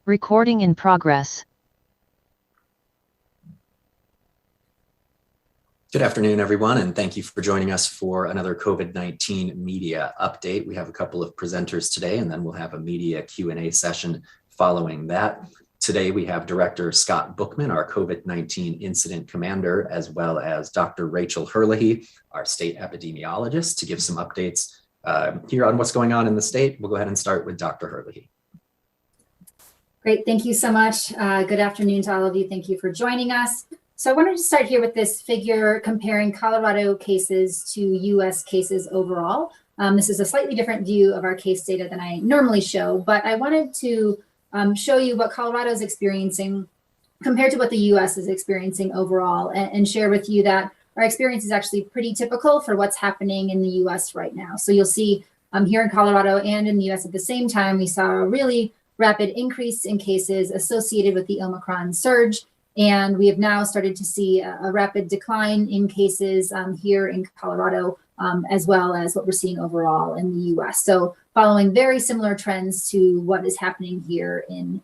Recording in progress. Good afternoon, everyone, and thank you for joining us for another COVID-19 media update. We have a couple of presenters today, and then we'll have a media Q&A session following that. Today, we have Director Scott Bookman, our COVID-19 incident commander, as well as Dr. Rachel Herlihy, our state epidemiologist, to give some updates here on what's going on in the state. We'll go ahead and start with Dr. Herlihy. Great, thank you so much. Good afternoon to all of you. Thank you for joining us. So I wanted to start here with this figure comparing Colorado cases to US cases overall. This is a slightly different view of our case data than I normally show, but I wanted to show you what Colorado is experiencing compared to what the US is experiencing overall, and share with you that our experience is actually pretty typical for what's happening in the US right now. So you'll see here in Colorado and in the US at the same time, we saw a really rapid increase in cases associated with the Omicron surge. And we have now started to see a rapid decline in cases here in Colorado, as well as what we're seeing overall in the US. So following very similar trends to what is happening here in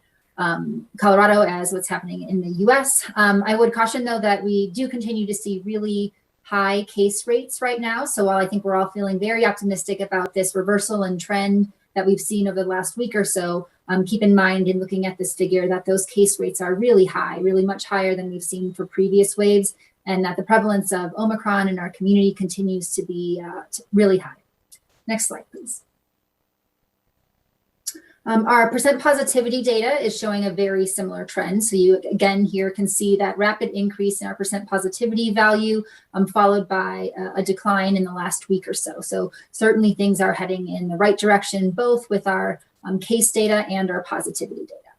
Colorado as what's happening in the US. I would caution though that we do continue to see really high case rates right now. So while I think we're all feeling very optimistic about this reversal in trend that we've seen over the last week or so, keep in mind in looking at this figure that those case rates are really high, really much higher than we've seen for previous waves, and that the prevalence of Omicron in our community continues to be really high. Next slide, please. Our percent positivity data is showing a very similar trend. So you again here can see that rapid increase in our percent positivity value, followed by a decline in the last week or so. So certainly things are heading in the right direction, both with our case data and our positivity data.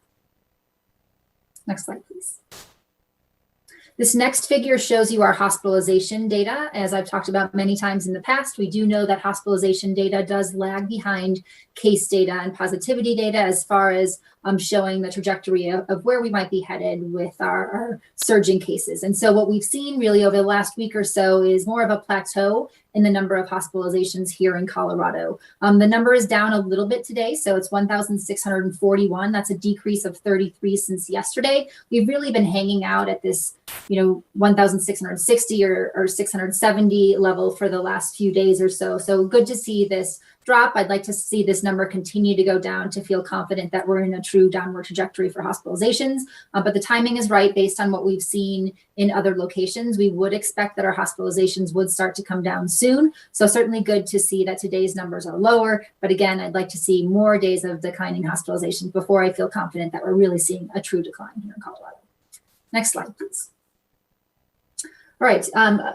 Next slide, please. This next figure shows you our hospitalization data. As I've talked about many times in the past, we do know that hospitalization data does lag behind case data and positivity data as far as showing the trajectory of where we might be headed with our surging cases. And so what we've seen really over the last week or so is more of a plateau in the number of hospitalizations here in Colorado. The number is down a little bit today, so it's 1,641. That's a decrease of 33 since yesterday. We've really been hanging out at this, 1,660 or 670 level for the last few days or so. So good to see this drop. I'd like to see this number continue to go down to feel confident that we're in a true downward trajectory for hospitalizations. But the timing is right based on what we've seen in other locations. We would expect that our hospitalizations would start to come down soon. So certainly good to see that today's numbers are lower. But again, I'd like to see more days of declining hospitalizations before I feel confident that we're really seeing a true decline here in Colorado. Next slide, please. All right,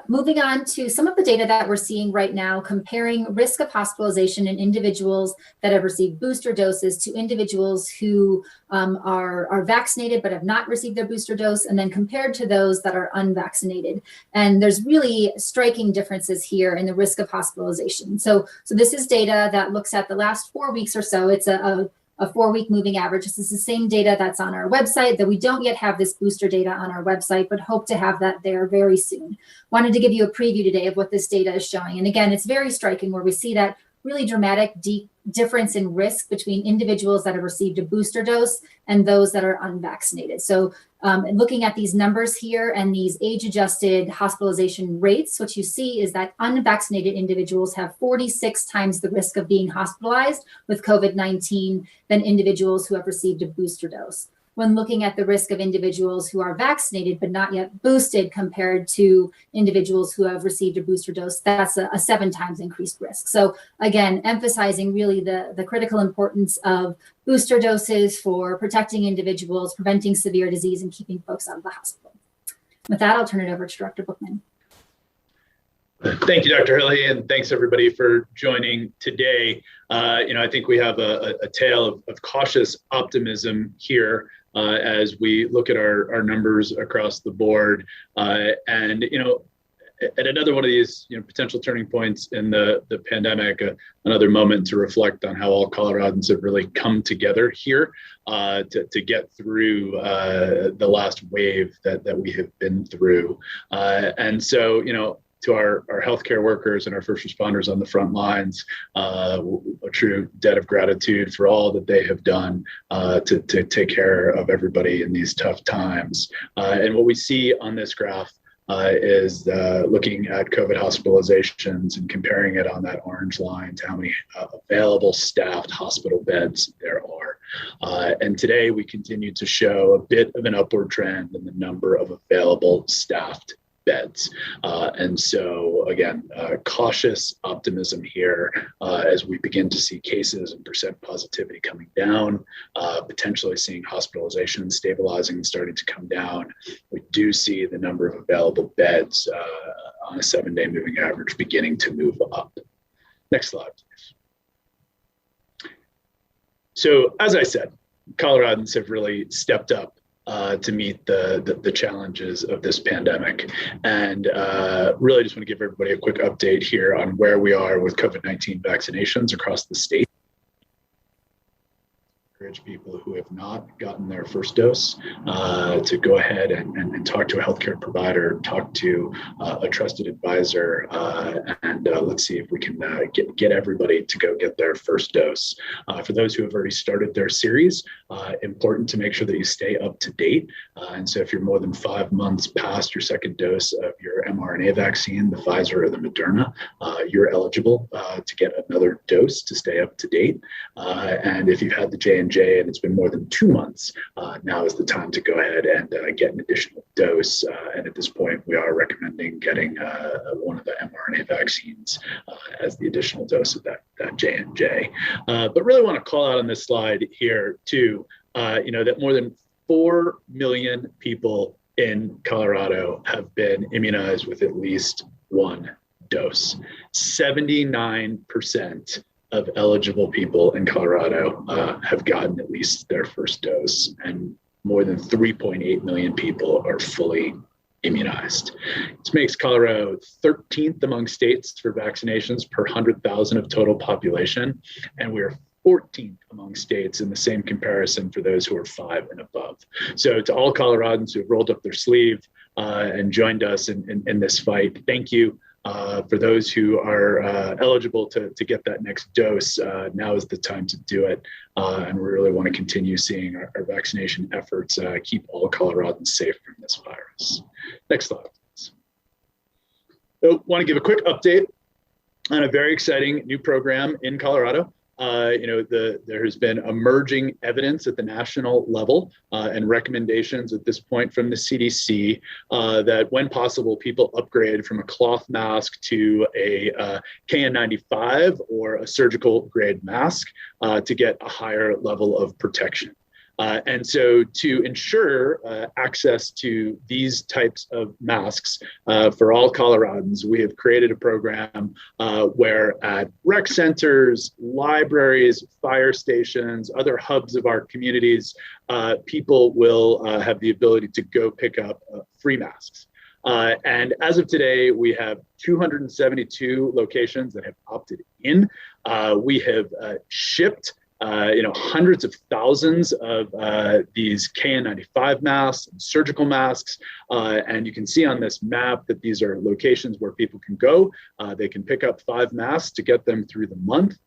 moving on to some of the data that we're seeing right now, comparing risk of hospitalization in individuals that have received booster doses to individuals who are vaccinated but have not received their booster dose, and then compared to those that are unvaccinated. And there's really striking differences here in the risk of hospitalization. So this is data that looks at the last 4 weeks or so. It's a 4-week moving average. This is the same data that's on our website, that we don't yet have this booster data on our website, but hope to have that there very soon. Wanted to give you a preview today of what this data is showing. And again, it's very striking where we see that really dramatic difference in risk between individuals that have received a booster dose and those that are unvaccinated. So looking at these numbers here and these age-adjusted hospitalization rates, what you see is that unvaccinated individuals have 46 times the risk of being hospitalized with COVID-19 than individuals who have received a booster dose. When looking at the risk of individuals who are vaccinated but not yet boosted compared to individuals who have received a booster dose, that's a 7 times increased risk. So again, emphasizing really the critical importance of booster doses for protecting individuals, preventing severe disease, and keeping folks out of the hospital. With that, I'll turn it over to Dr. Bookman. Thank you, Dr. Herlihy, and thanks everybody for joining today. I think we have a tale of cautious optimism here as we look at our numbers across the board. And at another one of these potential turning points in the pandemic, another moment to reflect on how all Coloradans have really come together here to get through the last wave that we have been through. And so, to our healthcare workers and our first responders on the front lines, a true debt of gratitude for all that they have done to take care of everybody in these tough times. And what we see on this graph is looking at COVID hospitalizations and comparing it on that orange line to how many available staffed hospital beds there are. And today we continue to show a bit of an upward trend in the number of available staffed beds. And so again, cautious optimism here as we begin to see cases and percent positivity coming down, potentially seeing hospitalizations stabilizing and starting to come down. We do see the number of available beds on a 7-day moving average beginning to move up. Next slide, please. So as I said, Coloradans have really stepped up to meet the challenges of this pandemic. And really just want to give everybody a quick update here on where we are with COVID-19 vaccinations across the state. Encourage people who have not gotten their first dose to go ahead and talk to a healthcare provider, talk to a trusted advisor, and let's see if we can get everybody to go get their first dose. For those who have already started their series, important to make sure that you stay up to date. And so if you're more than 5 months past your second dose of your mRNA vaccine, the Pfizer or the Moderna, you're eligible to get another dose to stay up to date. And if you've had the J&J and it's been more than 2 months, now is the time to go ahead and get an additional dose. And at this point, we are recommending getting one of the mRNA vaccines as the additional dose of that J&J. But really want to call out on this slide here too, that more than 4 million people in Colorado have been immunized with at least one dose. 79% of eligible people in Colorado have gotten at least their first dose, and more than 3.8 million people are fully immunized. This makes Colorado 13th among states for vaccinations per 100,000 of total population, and we're 14th among states in the same comparison for those who are 5 and above. So to all Coloradans who have rolled up their sleeve and joined us in this fight, thank you. For those who are eligible to get that next dose, now is the time to do it. And we really want to continue seeing our vaccination efforts keep all Coloradans safe from this virus. Next slide, please. I want to give a quick update on a very exciting new program in Colorado. There has been emerging evidence at the national level and recommendations at this point from the CDC that when possible, people upgrade from a cloth mask to a KN95 or a surgical grade mask to get a higher level of protection. And so to ensure access to these types of masks for all Coloradans, we have created a program where at rec centers, libraries, fire stations, other hubs of our communities, people will have the ability to go pick up free masks. And as of today, we have 272 locations that have opted in. We have shipped hundreds of thousands of these KN95 masks and surgical masks. And you can see on this map that these are locations where people can go. They can pick up 5 masks to get them through the month.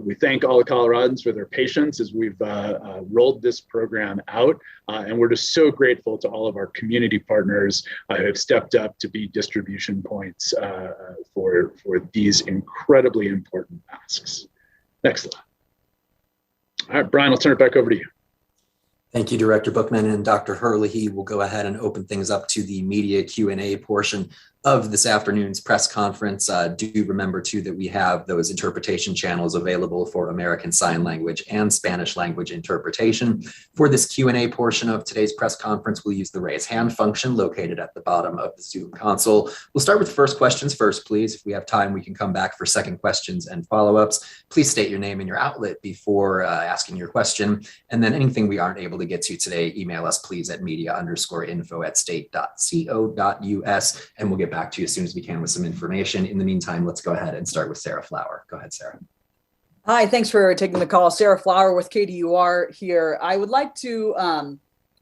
We thank all the Coloradans for their patience as we've rolled this program out. And we're just so grateful to all of our community partners who have stepped up to be distribution points for these incredibly important masks. Next slide. All right, Brian, I'll turn it back over to you. Thank you, Director Bookman, and Dr. Herlihy will go ahead and open things up to the media Q&A portion of this afternoon's press conference. Do remember too that we have those interpretation channels available for American Sign Language and Spanish language interpretation. For this Q&A portion of today's press conference, we'll use the raise hand function located at the bottom of the Zoom console. We'll start with first questions first, please. If we have time, we can come back for second questions and follow-ups. Please state your name and your outlet before asking your question. And then anything we aren't able to get to today, email us please at media_info@state.co.us, and we'll get back to you as soon as we can with some information. In the meantime, let's go ahead and start with Sarah Flower. Go ahead, Sarah. Hi, thanks for taking the call. Sarah Flower with KDUR here. I would like to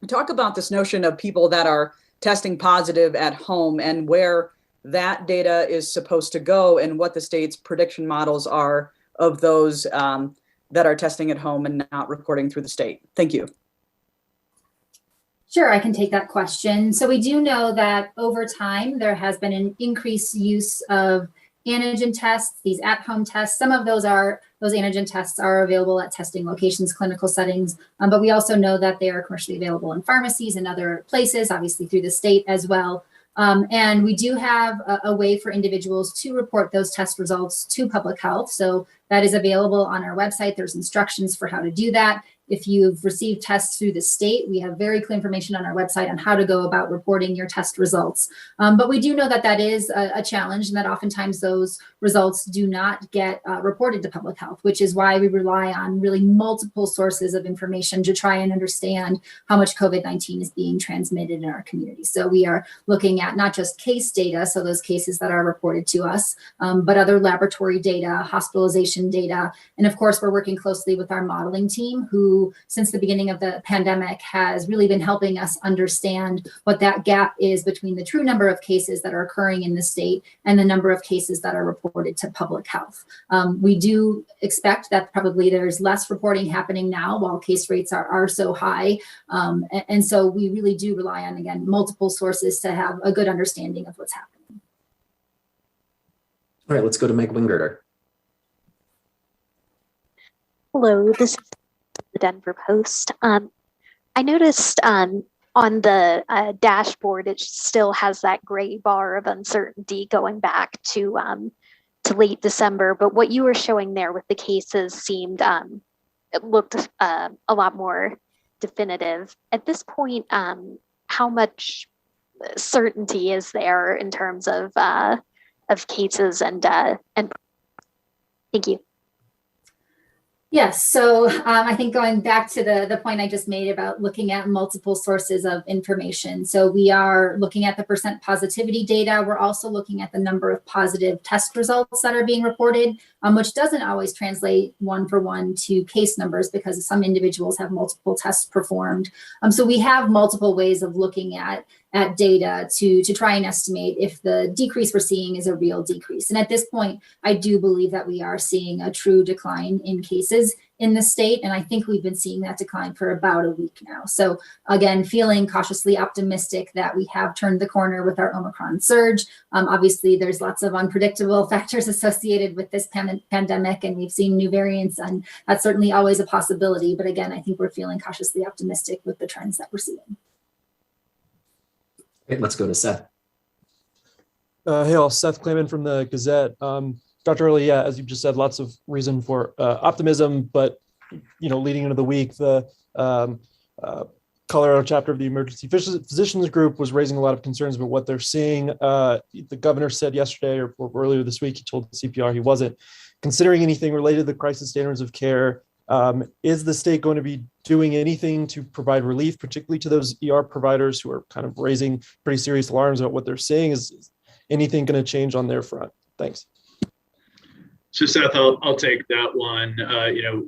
talk about this notion of people that are testing positive at home and where that data is supposed to go and what the state's prediction models are of those that are testing at home and not reporting through the state. Thank you. Sure, I can take that question. So we do know that over time, there has been an increased use of antigen tests, these at-home tests. Some of those antigen tests are available at testing locations, clinical settings, but we also know that they are commercially available in pharmacies and other places, obviously through the state as well. And we do have a way for individuals to report those test results to public health. So that is available on our website. There's instructions for how to do that. If you've received tests through the state, we have very clear information on our website on how to go about reporting your test results. But we do know that that is a challenge and that oftentimes those results do not get reported to public health, which is why we rely on really multiple sources of information to try and understand how much COVID-19 is being transmitted in our community. So we are looking at not just case data, so those cases that are reported to us, but other laboratory data, hospitalization data, and of course, we're working closely with our modeling team who since the beginning of the pandemic has really been helping us understand what that gap is between the true number of cases that are occurring in the state and the number of cases that are reported to public health. We do expect that probably there's less reporting happening now while case rates are so high. And so we really do rely on, again, multiple sources to have a good understanding of what's happening. All right, let's go to Meg Winggerter. Hello, this is the Denver Post. I noticed on the dashboard, it still has that gray bar of uncertainty going back to late December. But what you were showing there with the cases seemed, it looked a lot more definitive. At this point, how much certainty is there in terms of cases and thank you. Yes, so I think going back to the point I just made about looking at multiple sources of information. So we are looking at the percent positivity data. We're also looking at the number of positive test results that are being reported, which doesn't always translate one-for-one to case numbers because some individuals have multiple tests performed. So we have multiple ways of looking at data to try and estimate if the decrease we're seeing is a real decrease. And at this point, I do believe that we are seeing a true decline in cases in the state. And I think we've been seeing that decline for about a week now. So again, feeling cautiously optimistic that we have turned the corner with our Omicron surge. Obviously, there's lots of unpredictable factors associated with this pandemic, and we've seen new variants, and that's certainly always a possibility. But again, I think we're feeling cautiously optimistic with the trends that we're seeing. Okay, let's go to Seth. Hey all, Seth Klayman from the Gazette. Dr. Early, yeah, as you just said, lots of reason for optimism, but leading into the week, the Colorado chapter of the Emergency Physicians Group was raising a lot of concerns about what they're seeing. The governor said yesterday or earlier this week, he told the CPR he wasn't considering anything related to the crisis standards of care. Is the state going to be doing anything to provide relief, particularly to those ER providers who are kind of raising pretty serious alarms about what they're seeing? Is anything going to change on their front? Thanks. So Seth, I'll take that one.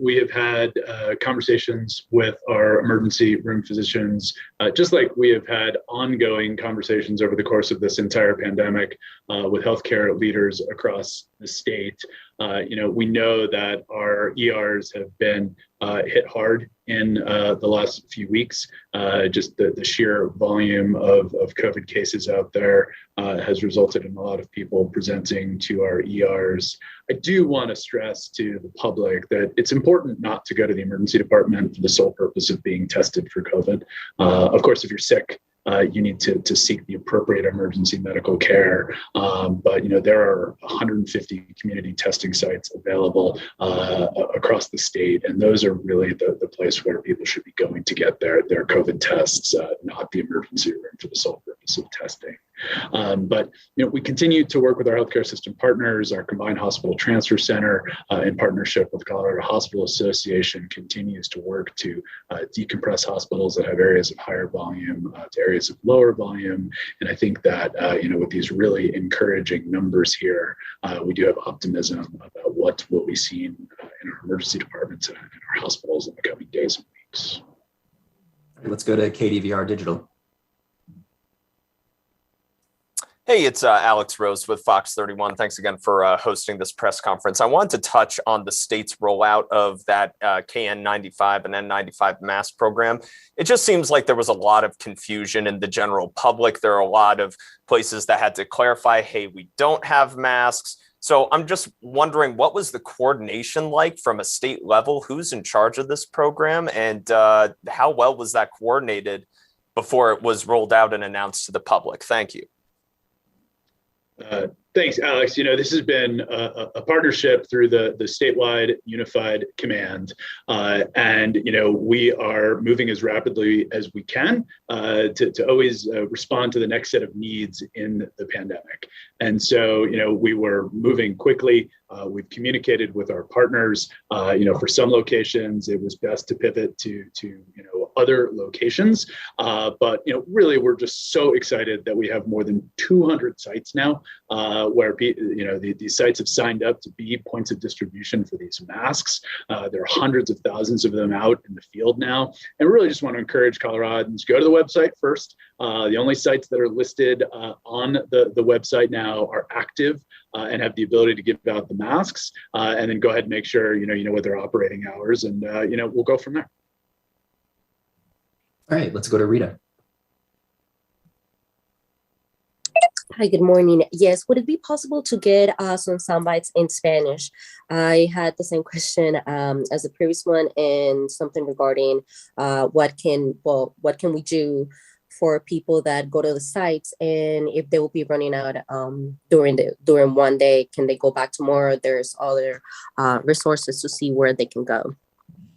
We have had conversations with our emergency room physicians, just like we have had ongoing conversations over the course of this entire pandemic with healthcare leaders across the state. We know that our ERs have been hit hard in the last few weeks. Just the sheer volume of COVID cases out there has resulted in a lot of people presenting to our ERs. I do want to stress to the public that it's important not to go to the emergency department for the sole purpose of being tested for COVID. Of course, if you're sick, you need to seek the appropriate emergency medical care. But there are 150 community testing sites available across the state, and those are really the place where people should be going to get their COVID tests, not the emergency room for the sole purpose of testing. But we continue to work with our healthcare system partners. Our Combined Hospital Transfer Center, in partnership with Colorado Hospital Association, continues to work to decompress hospitals that have areas of higher volume to areas of lower volume. And I think that with these really encouraging numbers here, we do have optimism about what will be seen in our emergency departments and in our hospitals in the coming days and weeks. Let's go to KDVR Digital. Hey, it's Alex Rose with Fox 31. Thanks again for hosting this press conference. I wanted to touch on the state's rollout of that KN95 and N95 mask program. It just seems like there was a lot of confusion in the general public. There are a lot of places that had to clarify, hey, we don't have masks. So I'm just wondering, what was the coordination like from a state level? Who's in charge of this program, and how well was that coordinated before it was rolled out and announced to the public? Thank you. Thanks, Alex. This has been a partnership through the statewide unified command. And we are moving as rapidly as we can to always respond to the next set of needs in the pandemic. And so, we were moving quickly. We've communicated with our partners. For some locations, it was best to pivot to other locations. But really, we're just so excited that we have more than 200 sites now where these sites have signed up to be points of distribution for these masks. There are hundreds of thousands of them out in the field now, and we really just want to encourage Coloradans, go to the website first. The only sites that are listed on the website now are active and have the ability to give out the masks, and then go ahead and make sure you know what their operating hours, and we'll go from there. All right, let's go to Rita. Hi, good morning. Yes, would it be possible to get some sound bites in Spanish? I had the same question as the previous one, and something regarding what can we do for people that go to the sites, and if they will be running out during one day, can they go back tomorrow? There's other resources to see where they can go.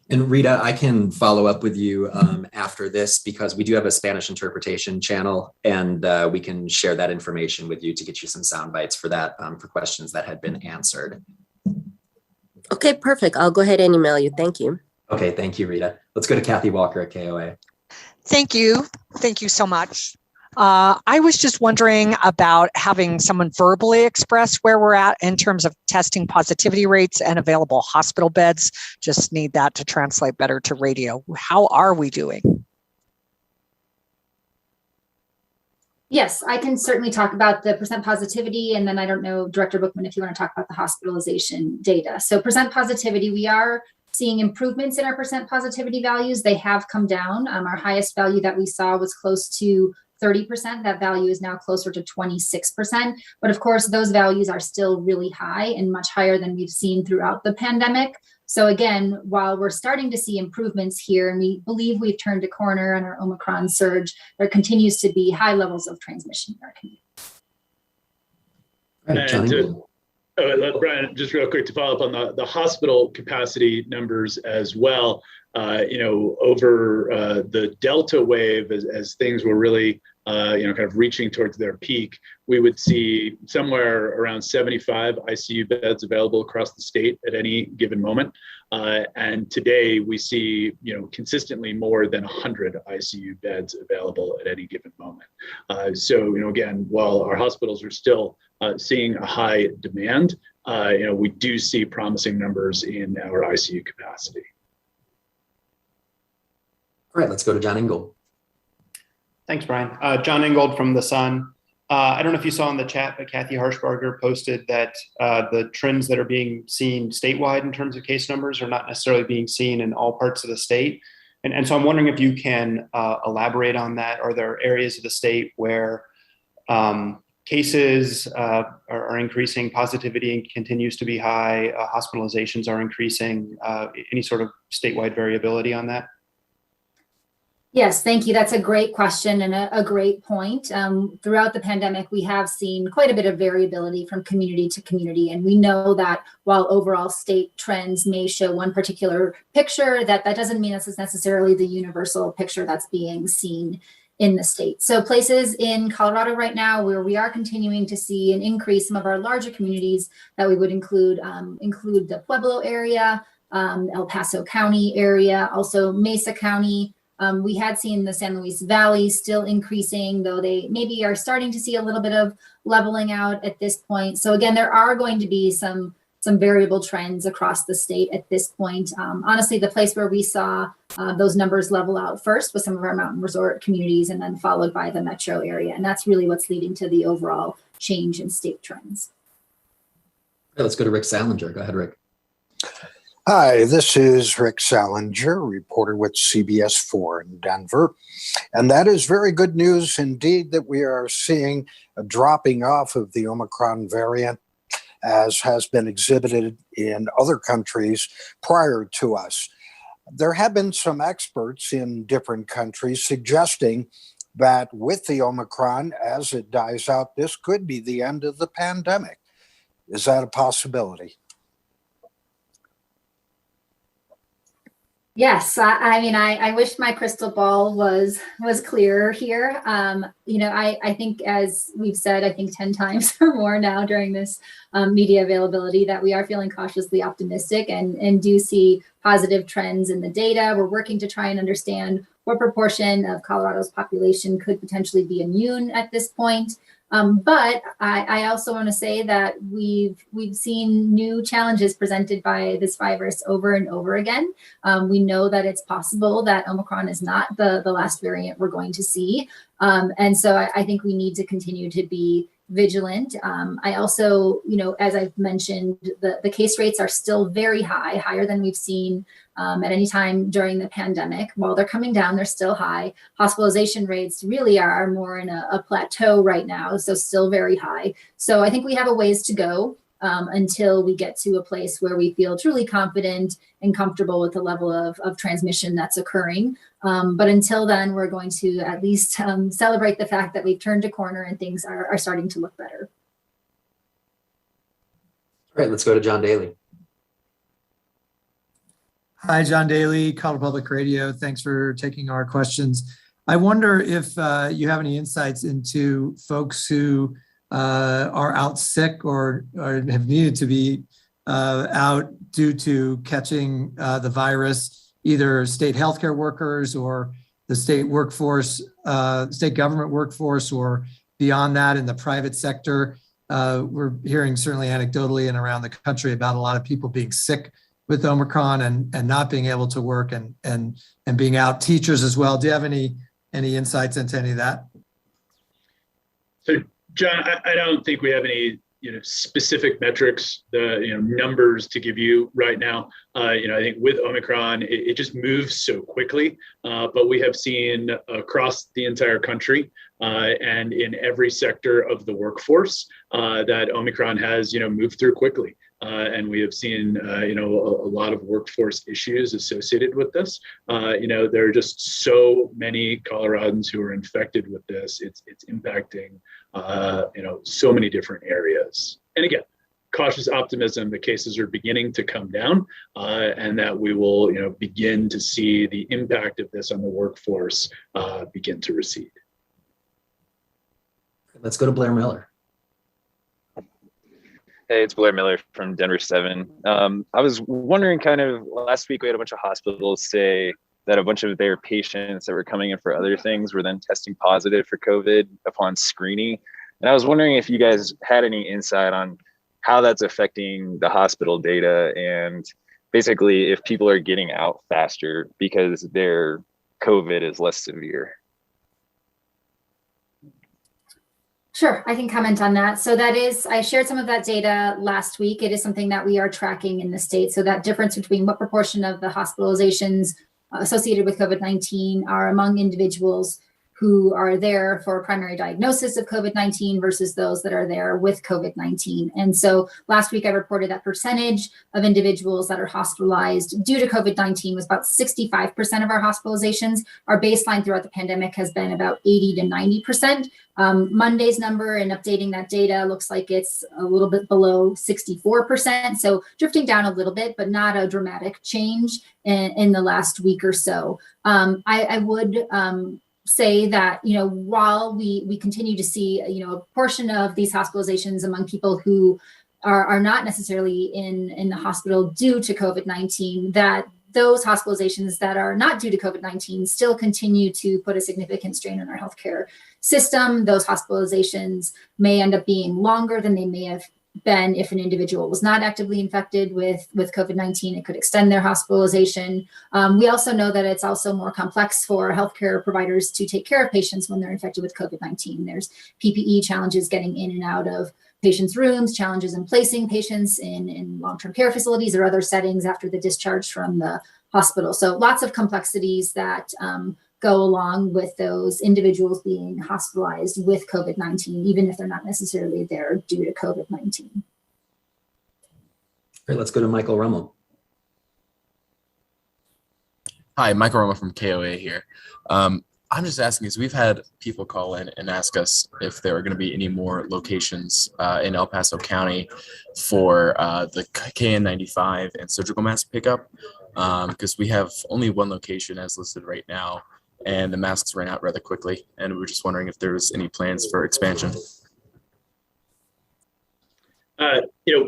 And Rita, I can follow up with you after this, because we do have a Spanish interpretation channel, and we can share that information with you to get you some sound bites for that, for questions that had been answered. Okay, perfect. I'll go ahead and email you. Thank you. Okay, thank you, Rita. Let's go to Kathy Walker at KOA. Thank you. Thank you so much. I was just wondering about having someone verbally express where we're at in terms of testing positivity rates and available hospital beds. Just need that to translate better to radio. How are we doing? Yes, I can certainly talk about the percent positivity, and then I don't know, Director Bookman, if you want to talk about the hospitalization data. So percent positivity, we are seeing improvements in our percent positivity values. They have come down. Our highest value that we saw was close to 30%. That value is now closer to 26%. But of course, those values are still really high and much higher than we've seen throughout the pandemic. So again, while we're starting to see improvements here, and we believe we've turned a corner on our Omicron surge, there continues to be high levels of transmission in our community. All right, Brian, just real quick to follow up on the hospital capacity numbers as well. Over the Delta wave, as things were really, kind of reaching towards their peak, we would see somewhere around 75 ICU beds available across the state at any given moment. And today we see, consistently more than 100 ICU beds available at any given moment. So, again, while our hospitals are still seeing a high demand, we do see promising numbers in our ICU capacity. All right, let's go to John Ingold. Thanks, Brian. John Ingold from The Sun. I don't know if you saw in the chat, but Kathy Harshbarger posted that the trends that are being seen statewide in terms of case numbers are not necessarily being seen in all parts of the state. And so I'm wondering if you can elaborate on that. Are there areas of the state where cases are increasing, positivity continues to be high, hospitalizations are increasing, any sort of statewide variability on that? Yes, thank you. That's a great question and a great point. Throughout the pandemic, we have seen quite a bit of variability from community to community. And we know that while overall state trends may show one particular picture, that doesn't mean this is necessarily the universal picture that's being seen in the state. So places in Colorado right now where we are continuing to see an increase, some of our larger communities that we would include the Pueblo area, El Paso County area, also Mesa County. We had seen the San Luis Valley still increasing, though they maybe are starting to see a little bit of leveling out at this point. So again, there are going to be some some variable trends across the state at this point. Honestly, the place where we saw those numbers level out first was some of our mountain resort communities, and then followed by the metro area. And that's really what's leading to the overall change in state trends. Okay, let's go to Rick Salinger. Go ahead, Rick. Hi, this is Rick Salinger, reporter with CBS 4 in Denver. And that is very good news indeed that we are seeing a dropping off of the Omicron variant, as has been exhibited in other countries prior to us. There have been some experts in different countries suggesting that with the Omicron, as it dies out, this could be the end of the pandemic. Is that a possibility? Yes, I mean, I wish my crystal ball was clearer here. I think, as we've said, I think 10 times or more now during this media availability, that we are feeling cautiously optimistic and do see positive trends in the data. We're working to try and understand what proportion of Colorado's population could potentially be immune at this point. But I also want to say that we've seen new challenges presented by this virus over and over again. We know that it's possible that Omicron is not the last variant we're going to see. And so I think we need to continue to be vigilant. I also, as I've mentioned, the case rates are still very high, higher than we've seen at any time during the pandemic. While they're coming down, they're still high. Hospitalization rates really are more in a plateau right now, so still very high. So I think we have a ways to go until we get to a place where we feel truly confident and comfortable with the level of transmission that's occurring. But until then, we're going to at least celebrate the fact that we've turned a corner and things are starting to look better. All right, let's go to John Daly. Hi, John Daly, Colorado Public Radio. Thanks for taking our questions. I wonder if you have any insights into folks who are out sick or have needed to be out due to catching the virus, either state healthcare workers or the state workforce, state government workforce, or beyond that in the private sector. We're hearing certainly anecdotally and around the country about a lot of people being sick with Omicron and not being able to work and being out. Teachers as well. Do you have any insights into any of that? So, John, I don't think we have any specific metrics, numbers to give you right now. I think with Omicron, it just moves so quickly. But we have seen across the entire country and in every sector of the workforce that Omicron has moved through quickly. And we have seen, a lot of workforce issues associated with this. There are just so many Coloradans who are infected with this. It's impacting, so many different areas. And again, cautious optimism, the cases are beginning to come down and that we will, begin to see the impact of this on the workforce begin to recede. Let's go to Blair Miller. Hey, it's Blair Miller from Denver 7. I was wondering, last week we had a bunch of hospitals say that a bunch of their patients that were coming in for other things were then testing positive for COVID upon screening. And I was wondering if you guys had any insight on how that's affecting the hospital data, and basically if people are getting out faster because their COVID is less severe. Sure, I can comment on that. So I shared some of that data last week. It is something that we are tracking in the state. So that difference between what proportion of the hospitalizations associated with COVID-19 are among individuals who are there for a primary diagnosis of COVID-19 versus those that are there with COVID-19. And so last week I reported that percentage of individuals that are hospitalized due to COVID-19 was about 65% of our hospitalizations. Our baseline throughout the pandemic has been about 80 to 90%. Monday's number and updating that data looks like it's a little bit below 64%. So drifting down a little bit, but not a dramatic change in the last week or so. I would say that, while we continue to see, a portion of these hospitalizations among people who are not necessarily in the hospital due to COVID-19, that those hospitalizations that are not due to COVID-19 still continue to put a significant strain on our healthcare system. Those hospitalizations may end up being longer than they may have been if an individual was not actively infected with COVID-19, it could extend their hospitalization. We also know that it's also more complex for healthcare providers to take care of patients when they're infected with COVID-19. There's PPE challenges getting in and out of patients' rooms, challenges in placing patients in long-term care facilities or other settings after the discharge from the hospital. So lots of complexities that go along with those individuals being hospitalized with COVID-19, even if they're not necessarily there due to COVID-19. Great, let's go to Michael Rummel. Hi, Michael Roma from KOA here. I'm just asking, because we've had people call in and ask us if there are going to be any more locations in El Paso County for the KN95 and surgical mask pickup, because we have only one location as listed right now, and the masks ran out rather quickly, and we were just wondering if there's any plans for expansion.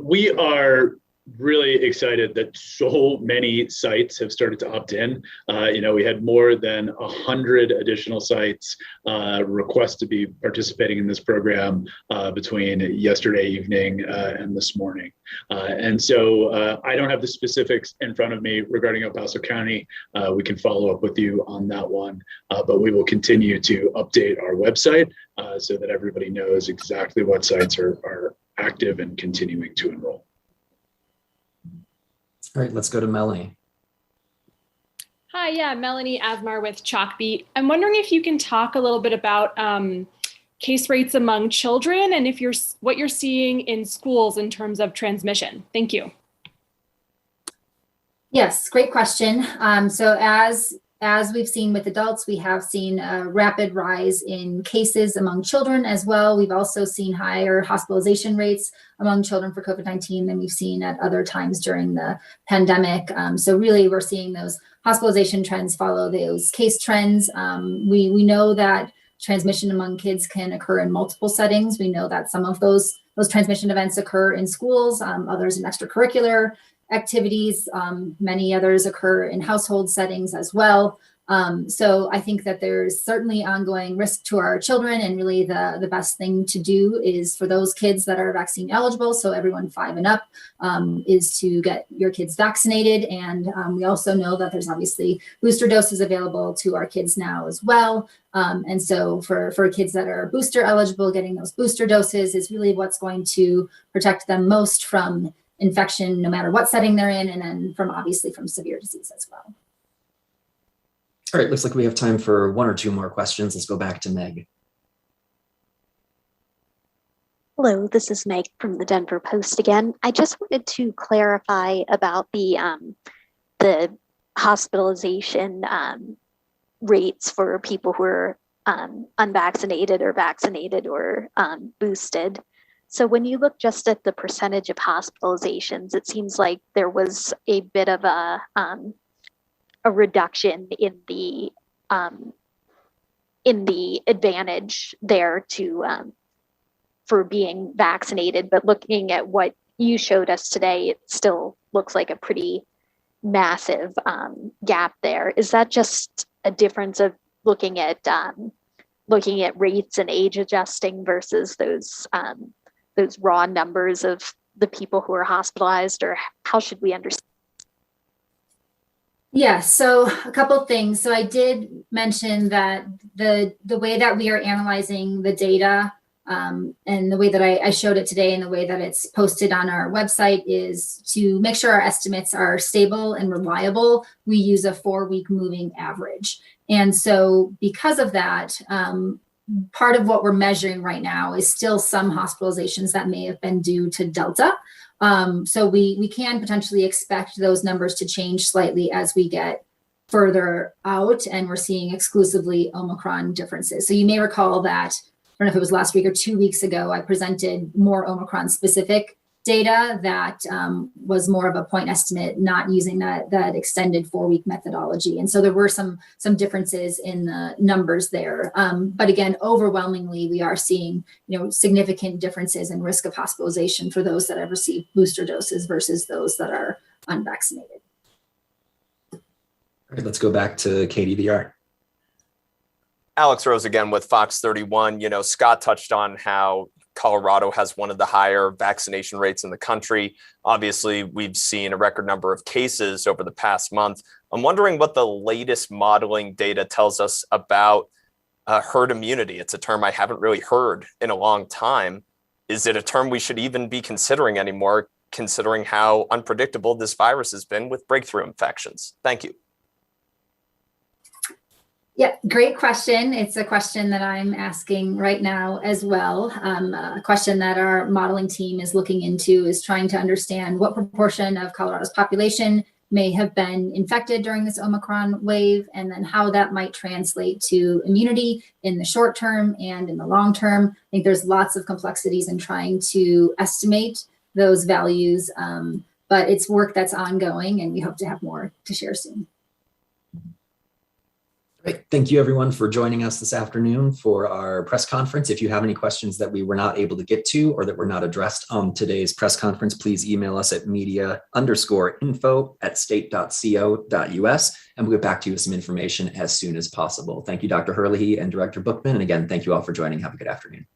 We are really excited that so many sites have started to opt in. We had more than 100 additional sites request to be participating in this program between yesterday evening and this morning. And so I don't have the specifics in front of me regarding El Paso County. We can follow up with you on that one, but we will continue to update our website so that everybody knows exactly what sites are active and continuing to enroll. All right, let's go to Melanie. Hi, yeah, Melanie Asmar with Chalkbeat. I'm wondering if you can talk a little bit about case rates among children and if what you're seeing in schools in terms of transmission. Thank you. Yes, great question. So as we've seen with adults, we have seen a rapid rise in cases among children as well. We've also seen higher hospitalization rates among children for COVID-19 than we've seen at other times during the pandemic. So really, we're seeing those hospitalization trends follow those case trends. We know that transmission among kids can occur in multiple settings. We know that some of those transmission events occur in schools, others in extracurricular activities. Many others occur in household settings as well. So I think that there's certainly ongoing risk to our children, and really the best thing to do is for those kids that are vaccine eligible, so everyone 5 and up, is to get your kids vaccinated. And we also know that there's obviously booster doses available to our kids now as well. And so for kids that are booster eligible, getting those booster doses is really what's going to protect them most from infection, no matter what setting they're in, and then obviously from severe disease as well. All right, looks like we have time for 1 or 2 more questions. Let's go back to Meg. Hello, this is Meg from the Denver Post again. I just wanted to clarify about the hospitalization rates for people who are unvaccinated or vaccinated or boosted. So when you look just at the percentage of hospitalizations, it seems like there was a bit of a reduction in the advantage there for being vaccinated. But looking at what you showed us today, it still looks like a pretty massive gap there. Is that just a difference of looking at rates and age adjusting versus those raw numbers of the people who are hospitalized, or how should we understand? Yeah, so a couple of things. So I did mention that the way that we are analyzing the data and the way that I showed it today and the way that it's posted on our website is to make sure our estimates are stable and reliable. We use a 4-week moving average. And so because of that, part of what we're measuring right now is still some hospitalizations that may have been due to Delta. So we can potentially expect those numbers to change slightly as we get further out and we're seeing exclusively Omicron differences. So you may recall that, I don't know if it was last week or 2 weeks ago, I presented more Omicron specific data that was more of a point estimate, not using that extended 4-week methodology. And so there were some differences in the numbers there. But again, overwhelmingly, we are seeing significant differences in risk of hospitalization for those that have received booster doses versus those that are unvaccinated. All right, let's go back to Katie VR. Alex Rose again with Fox 31. Scott touched on how Colorado has one of the higher vaccination rates in the country. Obviously, we've seen a record number of cases over the past month. I'm wondering what the latest modeling data tells us about herd immunity. It's a term I haven't really heard in a long time. Is it a term we should even be considering anymore, considering how unpredictable this virus has been with breakthrough infections? Thank you. Yeah, great question. It's a question that I'm asking right now as well. A question that our modeling team is looking into is trying to understand what proportion of Colorado's population may have been infected during this Omicron wave, and then how that might translate to immunity in the short term and in the long term. I think there's lots of complexities in trying to estimate those values, but it's work that's ongoing, and we hope to have more to share soon. Great. Thank you everyone for joining us this afternoon for our press conference. If you have any questions that we were not able to get to or that were not addressed on today's press conference, please email us at media_info@state.co.us and we'll get back to you with some information as soon as possible. Thank you, Dr. Herlihy and Director Bookman. And again, thank you all for joining. Have a good afternoon.